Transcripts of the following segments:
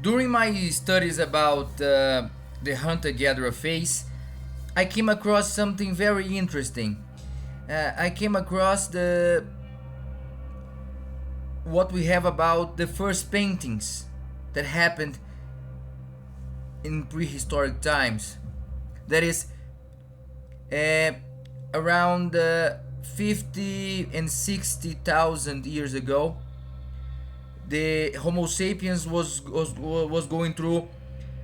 During my studies about the hunter-gatherer phase, I came across something very interesting. I came across the what we have about the first paintings that happened in prehistoric times. That is uh, around 50 and 60,000 years ago. The Homo sapiens was going through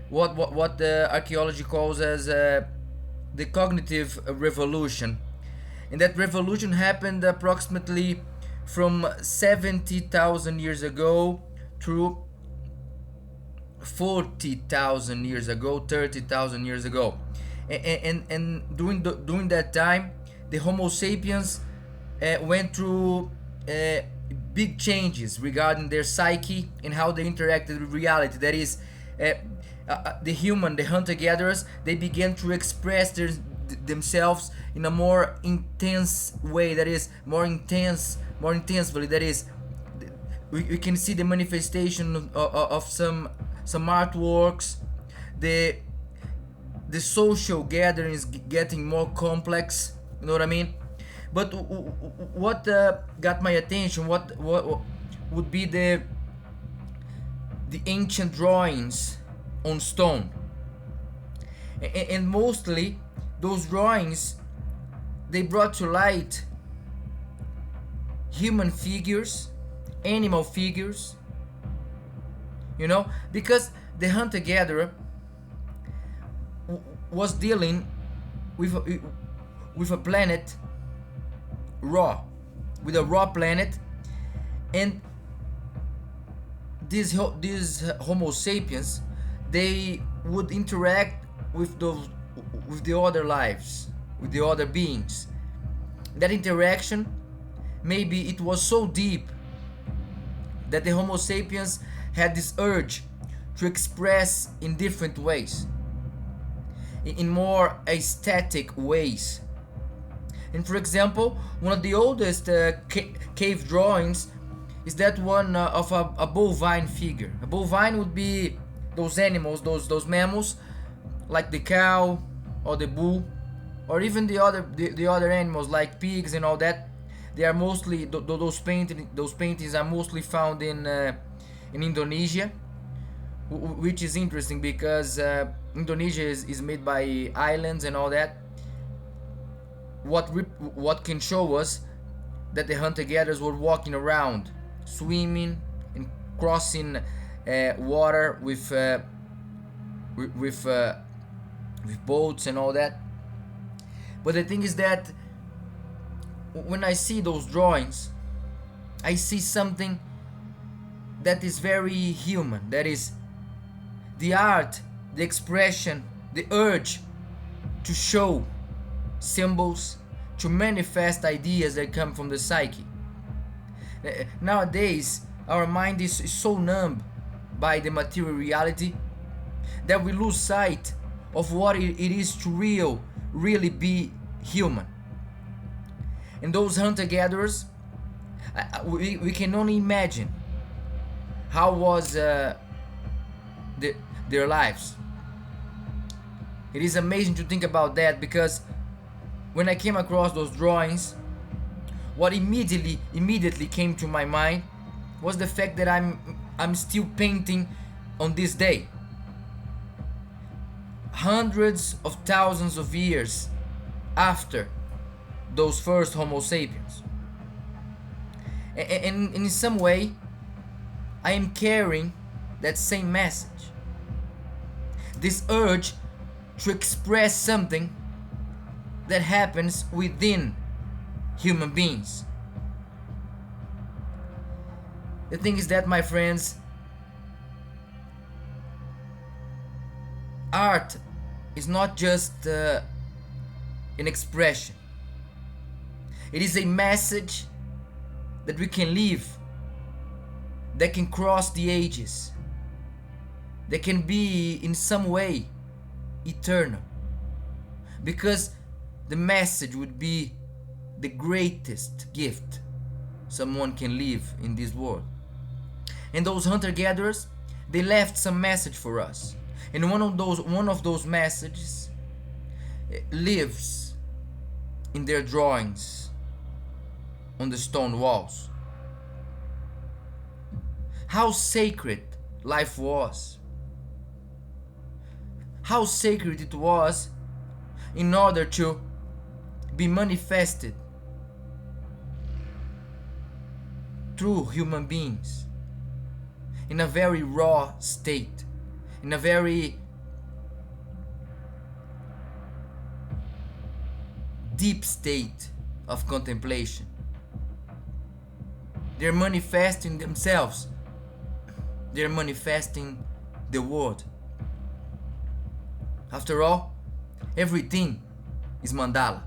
what the archaeology calls as the cognitive revolution, and that revolution happened approximately from 70,000 years ago through 40,000 years ago, 30,000 years ago, and during that time, the Homo sapiens went through big changes regarding their psyche and how they interacted with reality. That is, the hunter-gatherers, they began to express themselves in a more intense way. That is, more intensely. That is, we can see the manifestation of some artworks, the social gatherings getting more complex. You know what I mean? But what got my attention? What would be the ancient drawings on stone, and mostly those drawings, they brought to light human figures, animal figures, because the hunter-gatherer was dealing with a planet raw, with a raw planet, and these Homo sapiens, they would interact with the other lives, with the other beings. That interaction, maybe it was so deep that the Homo sapiens had this urge to express in different ways, in more aesthetic ways. And for example, one of the oldest cave drawings is that one of a bovine figure. A bovine would be those animals, those mammals, like the cow or the bull, or even the other animals like pigs and all that. They are mostly those paintings are mostly found in Indonesia, which is interesting because Indonesia is made by islands and all that. What can show us that the hunter-gatherers were walking around, swimming and crossing water with boats and all that. But the thing is that when I see those drawings, I see something that is very human. That is the art, the expression, the urge to show symbols, to manifest ideas that come from the psyche. Nowadays, our mind is so numb by the material reality that we lose sight of what it is to really be human. And those hunter-gatherers, we can only imagine how was their lives. It is amazing to think about that, because when I came across those drawings, what immediately came to my mind was the fact that I'm still painting on this day, hundreds of thousands of years after those first Homo sapiens. And in some way, I am carrying that same message. This urge to express something that happens within human beings. The thing is that, my friends, art is not just an expression. It is a message that we can live, that can cross the ages, that can be in some way eternal. Because the message would be the greatest gift someone can live in this world. And those hunter-gatherers, They left some message for us, and one of those messages lives in their drawings on the stone walls. How sacred life was. How sacred it was in order to be manifested through human beings in a very raw state, in a very deep state of contemplation. They're manifesting themselves. They're manifesting the world. After all, everything is mandala.